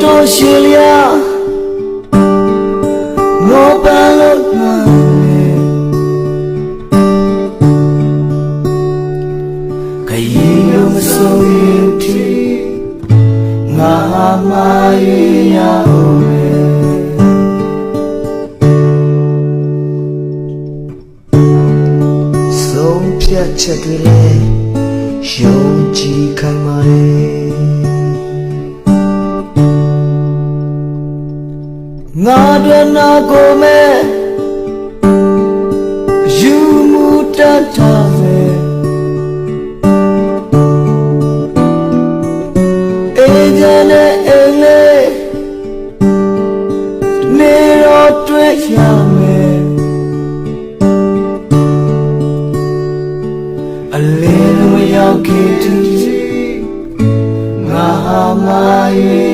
တော်ရှိလျာမောပန်းလို့မှန်ခရီးလို့မဆုံးရင်ဒီငါမရအောင်ဆုံးဖြတ်ချက်တွေလဲယုံကြည်ခိုင်မာတယ်ငါတို့နာကိုမဲ့ယူမှုတတ်တာပဲအေးကြနဲ့အေးလေးနေတော့တွေ့ရမယ်အလေးမရောက်ခင်တူငါမရဲ့